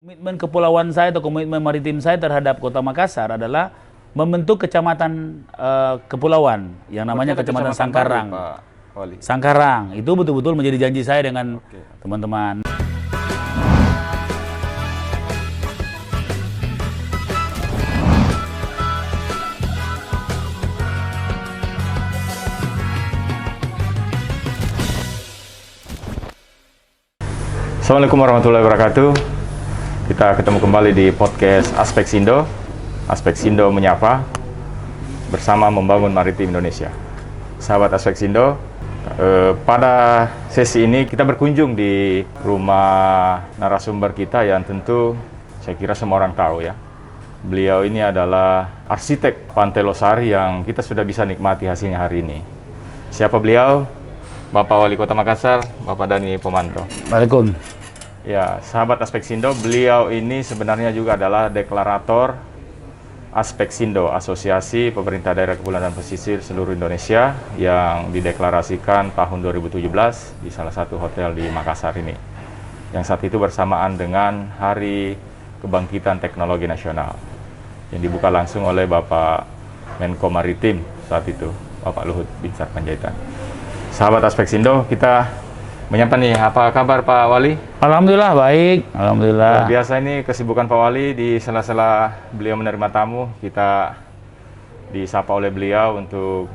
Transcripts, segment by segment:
Komitmen kepulauan saya atau komitmen maritim saya terhadap Kota Makassar adalah membentuk kecamatan kepulauan yang namanya Kecamatan Sangkarang. Pak Wali. Sangkarang itu betul-betul menjadi janji saya dengan teman-teman. Assalamualaikum warahmatullahi wabarakatuh. Kita ketemu kembali di podcast Aspek Sindo. Aspek Sindo menyapa bersama membangun maritim Indonesia. Sahabat Aspek Sindo, pada sesi ini kita berkunjung di rumah narasumber kita yang tentu saya kira semua orang tahu ya. Beliau ini adalah arsitek Pantai Losari yang kita sudah bisa nikmati hasilnya hari ini. Siapa beliau? Bapak Wali Kota Makassar, Bapak Dhani Pomanto. Waalaikumsalam. Ya, sahabat Aspek Sindo, beliau ini sebenarnya juga adalah deklarator Aspek Sindo, Asosiasi Pemerintah Daerah Kepulauan dan Pesisir seluruh Indonesia yang dideklarasikan tahun 2017 di salah satu hotel di Makassar ini. Yang saat itu bersamaan dengan Hari Kebangkitan Teknologi Nasional yang dibuka langsung oleh Bapak Menko Maritim saat itu, Bapak Luhut Binsar Panjaitan. Sahabat Aspek Sindo, kita menyapa nih, apa kabar Pak Wali? Alhamdulillah baik, alhamdulillah. Biasa ini kesibukan Pak Wali di sela-sela beliau menerima tamu, kita disapa oleh beliau untuk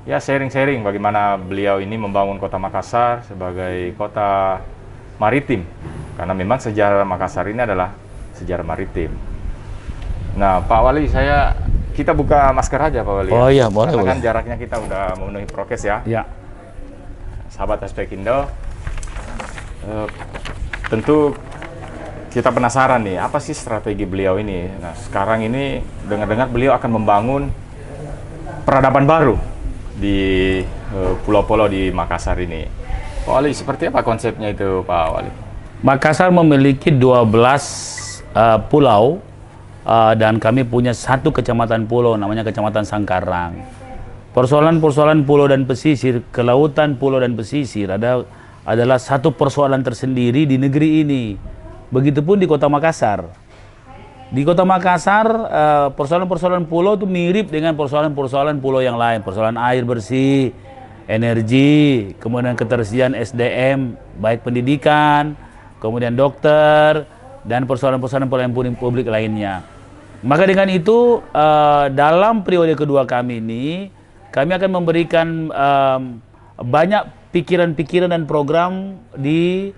ya sharing-sharing bagaimana beliau ini membangun Kota Makassar sebagai kota maritim. Karena memang sejarah Makassar ini adalah sejarah maritim. Nah, Pak Wali, kita buka masker aja Pak Wali. Oh iya, boleh. Karena kan jaraknya kita udah memenuhi prokes ya. Ya. Sahabat Aspek Indo, tentu kita penasaran nih, apa sih strategi beliau ini? Nah, sekarang ini dengar-dengar beliau akan membangun peradaban baru di pulau-pulau di Makassar ini. Pak Wali, seperti apa konsepnya itu Pak Wali? Makassar memiliki 12 pulau dan kami punya satu kecamatan pulau namanya Kecamatan Sangkarang. Persoalan-persoalan pulau dan pesisir, kelautan pulau dan pesisir adalah satu persoalan tersendiri di negeri ini. Begitupun di Kota Makassar. Di Kota Makassar, persoalan-persoalan pulau itu mirip dengan persoalan-persoalan pulau yang lain. Persoalan air bersih, energi, kemudian ketersediaan SDM, baik pendidikan, kemudian dokter, dan persoalan-persoalan pelayanan publik lainnya. Maka dengan itu, dalam periode kedua kami ini, kami akan memberikan banyak pikiran-pikiran dan program di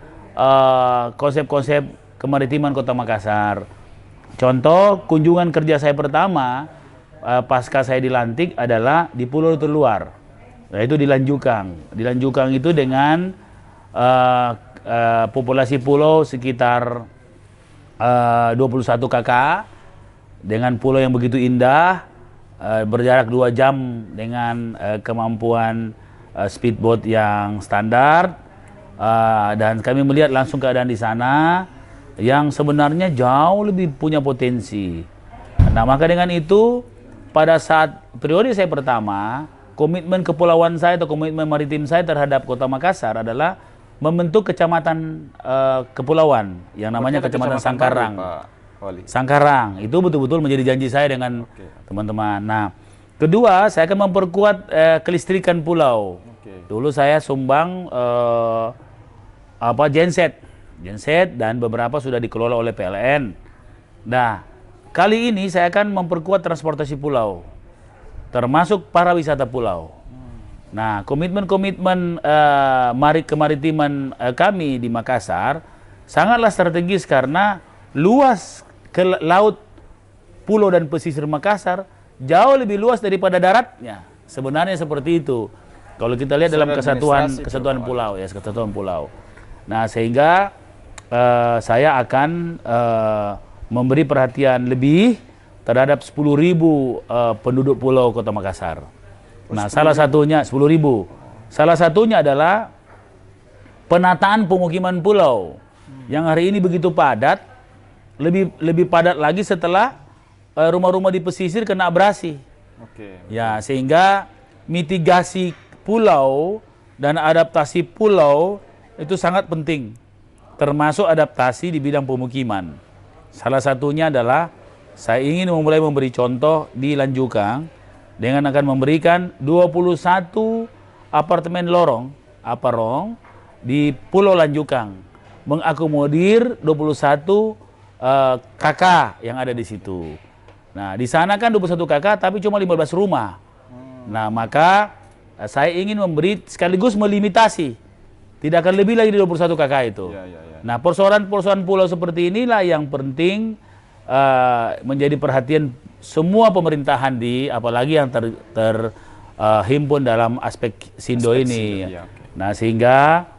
konsep-konsep kemaritiman Kota Makassar. Contoh, kunjungan kerja saya pertama pasca saya dilantik adalah di pulau terluar, yaitu di Lanjukang. Di Lanjukang itu dengan populasi pulau sekitar 21 kakak, dengan pulau yang begitu indah, berjarak 2 jam dengan kemampuan speedboat yang standar, dan kami melihat langsung keadaan di sana yang sebenarnya jauh lebih punya potensi. Nah, maka dengan itu pada saat periode saya pertama, komitmen kepulauan saya atau komitmen maritim saya terhadap Kota Makassar adalah membentuk kecamatan kepulauan yang namanya Kecamatan Sangkarang. Pak Wali. Sangkarang itu betul-betul menjadi janji saya dengan teman-teman. Nah, kedua, saya akan memperkuat kelistrikan pulau. Dulu saya sumbang genset dan beberapa sudah dikelola oleh PLN. Nah, kali ini saya akan memperkuat transportasi pulau, termasuk para wisata pulau. Nah, komitmen-komitmen kemaritiman kami di Makassar sangatlah strategis karena luas ke laut, pulau dan pesisir Makassar jauh lebih luas daripada daratnya. Sebenarnya seperti itu. Kalau kita lihat dalam kesatuan pulau, ya, kesatuan pulau. Nah, sehingga saya akan memberi perhatian lebih terhadap 10.000 penduduk pulau Kota Makassar. Nah, salah satunya 10.000. Salah satunya adalah penataan pemukiman pulau yang hari ini begitu padat. Lebih padat lagi setelah rumah-rumah di pesisir kena abrasi. Ya, sehingga mitigasi pulau dan adaptasi pulau itu sangat penting, termasuk adaptasi di bidang pemukiman. Salah satunya adalah saya ingin mulai memberi contoh di Lanjukang dengan akan memberikan 21 apartemen lorong di Pulau Lanjukang, mengakomodir 21 KK yang ada di situ. Nah, di sana kan 21 KK tapi cuma 15 rumah. Nah, maka saya ingin memberi sekaligus melimitasi. Tidak akan lebih lagi di 21 KK itu. Nah, persoalan-persoalan pulau seperti inilah yang penting menjadi perhatian semua pemerintahan apalagi yang terhimpun dalam aspek Sindo ini. Nah, sehingga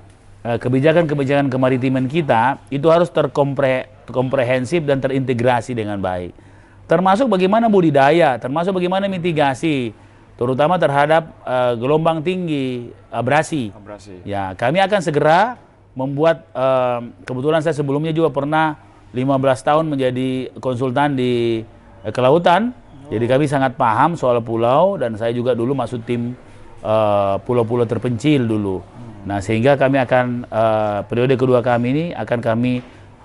kebijakan-kebijakan kemaritiman kita itu harus komprehensif dan terintegrasi dengan baik. Termasuk bagaimana budidaya, termasuk bagaimana mitigasi, terutama terhadap gelombang tinggi, abrasi. Ya, kami akan segera membuat, kebetulan saya sebelumnya juga pernah 15 tahun menjadi konsultan di kelautan, jadi kami sangat paham soal pulau, dan saya juga dulu masuk tim pulau-pulau terpencil dulu. Nah, sehingga kami akan, periode kedua kami ini akan kami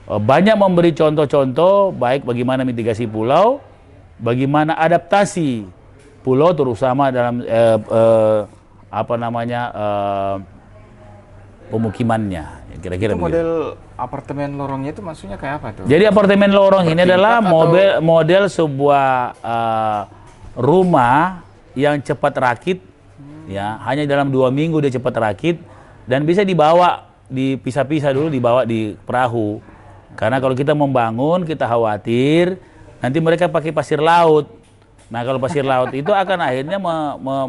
banyak memberi contoh-contoh, baik bagaimana mitigasi pulau, bagaimana adaptasi pulau, terutama dalam pemukimannya. Kira-kira itu model apartemen lorongnya itu maksudnya kayak apa tuh? Jadi apartemen lorong ini adalah model sebuah rumah yang cepat rakit, ya, hanya dalam 2 minggu dia cepat rakit, dan bisa dibawa, dipisah-pisah dulu, dibawa di perahu. Karena kalau kita membangun, kita khawatir nanti mereka pakai pasir laut. Nah, kalau pasir laut itu akan akhirnya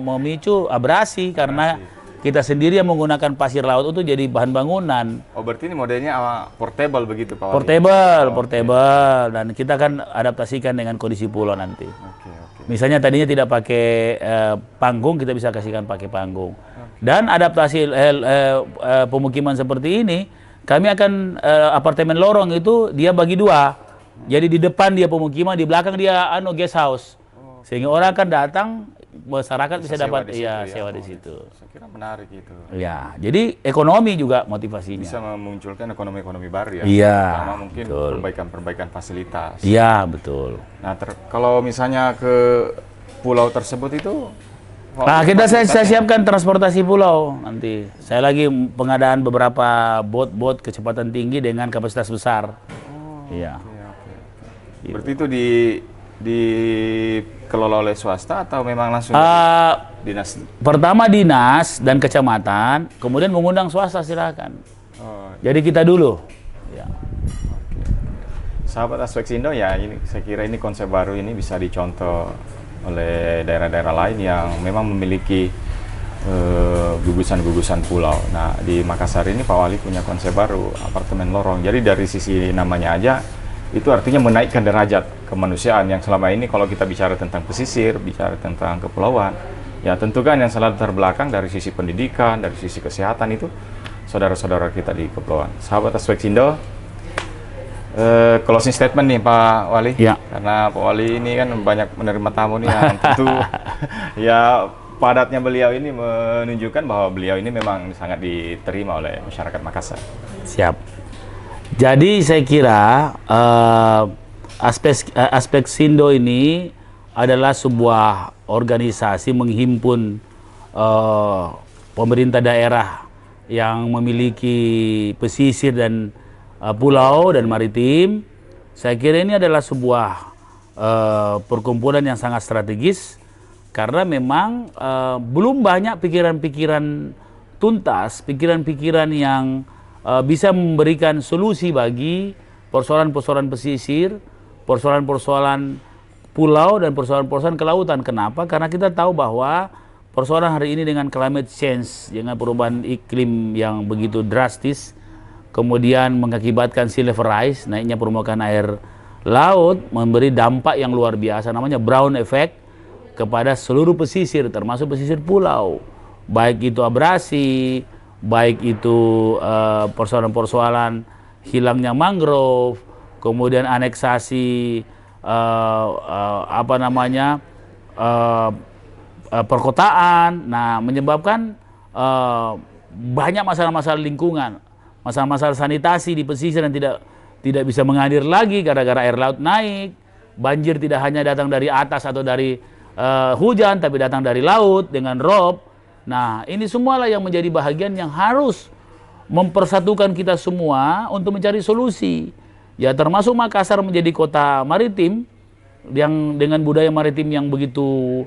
memicu abrasi, karena kita sendiri yang menggunakan pasir laut itu jadi bahan bangunan. Oh, berarti ini modelnya portable begitu, Pak Wali? Portable, dan kita akan adaptasikan dengan kondisi pulau nanti. Misalnya tadinya tidak pakai panggung, kita bisa kasihkan pakai panggung. Dan adaptasi pemukiman seperti ini, kami akan apartemen lorong itu dia bagi 2. Jadi di depan dia pemukiman, di belakang dia guest house. Sehingga orang akan datang, masyarakat bisa dapat sewa di situ. Saya kira menarik itu. Ya, jadi ekonomi juga motivasinya. Bisa memunculkan ekonomi baru ya. Iya. Sama mungkin perbaikan fasilitas. Iya, betul. Nah, kalau misalnya ke pulau tersebut itu, nah, saya siapkan transportasi pulau nanti. Saya lagi pengadaan beberapa bot kecepatan tinggi dengan kapasitas besar. Iya. Berarti itu dikelola oleh swasta atau memang langsung dinas? Pertama dinas dan kecamatan, kemudian mengundang swasta, silakan. Jadi kita dulu. Ya. Sahabat Aspek Sindo, ya, ini saya kira ini konsep baru ini bisa dicontoh oleh daerah-daerah lain yang memang memiliki gugusan-gugusan pulau. Nah, di Makassar ini Pak Wali punya konsep baru, apartemen lorong. Jadi dari sisi namanya aja, itu artinya menaikkan derajat kemanusiaan yang selama ini kalau kita bicara tentang pesisir, bicara tentang kepulauan, ya tentu kan yang selalu terbelakang dari sisi pendidikan, dari sisi kesehatan itu saudara-saudara kita di kepulauan. Sahabat Aspek Sindo, closing statement nih Pak Wali, ya. Karena Pak Wali ini kan banyak menerima tamu nih yang tentu ya padatnya beliau ini menunjukkan bahwa beliau ini memang sangat diterima oleh masyarakat Makassar. Siap. Jadi saya kira aspek Sindo ini adalah sebuah organisasi menghimpun pemerintah daerah yang memiliki pesisir dan pulau dan maritim. Saya kira ini adalah sebuah perkumpulan yang sangat strategis, karena memang belum banyak pikiran-pikiran tuntas, pikiran-pikiran yang bisa memberikan solusi bagi persoalan-persoalan pesisir, persoalan-persoalan pulau, dan persoalan-persoalan kelautan. Kenapa? Karena kita tahu bahwa persoalan hari ini dengan climate change, dengan perubahan iklim yang begitu drastis, kemudian mengakibatkan sea level rise, naiknya permukaan air laut, memberi dampak yang luar biasa, namanya brown effect, kepada seluruh pesisir, termasuk pesisir pulau. Baik itu abrasi, baik itu persoalan-persoalan hilangnya mangrove, kemudian aneksasi perkotaan, nah menyebabkan banyak masalah-masalah lingkungan, masalah-masalah sanitasi di pesisir yang tidak tidak bisa mengalir lagi gara-gara air laut naik. Banjir tidak hanya datang dari atas atau dari hujan, tapi datang dari laut dengan rob. Nah, ini semualah yang menjadi bahagian yang harus mempersatukan kita semua untuk mencari solusi. Ya, termasuk Makassar menjadi kota maritim yang dengan budaya maritim yang begitu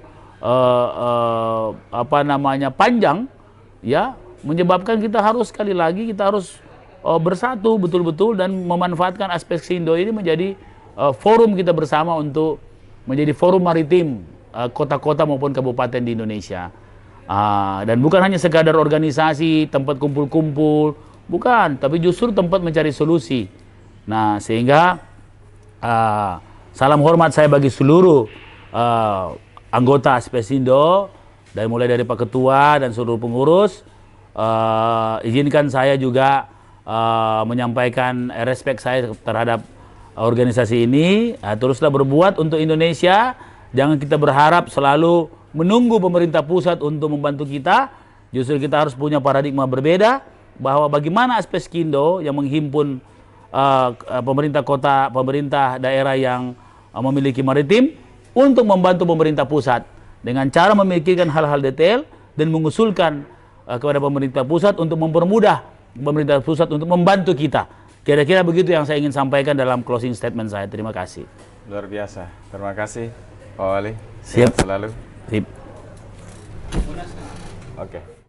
panjang, ya, menyebabkan kita harus sekali lagi kita harus bersatu betul-betul dan memanfaatkan aspek Sindo ini menjadi forum kita bersama untuk menjadi forum maritim kota-kota maupun kabupaten di Indonesia. Dan bukan hanya sekadar organisasi, tempat kumpul-kumpul, bukan, tapi justru tempat mencari solusi. Nah, sehingga salam hormat saya bagi seluruh anggota Aspesindo, mulai dari Pak Ketua dan seluruh pengurus. Izinkan saya juga menyampaikan respek saya terhadap organisasi ini. Teruslah berbuat untuk Indonesia. Jangan kita berharap selalu menunggu pemerintah pusat untuk membantu kita. Justru kita harus punya paradigma berbeda, bahwa bagaimana Aspesindo yang menghimpun pemerintah kota, pemerintah daerah yang memiliki maritim untuk membantu pemerintah pusat dengan cara memikirkan hal-hal detail dan mengusulkan kepada pemerintah pusat untuk mempermudah pemerintah pusat untuk membantu kita. Kira-kira begitu yang saya ingin sampaikan dalam closing statement saya. Terima kasih. Luar biasa. Terima kasih, Pak Wali. Siap Sehat selalu. Sip. Oke.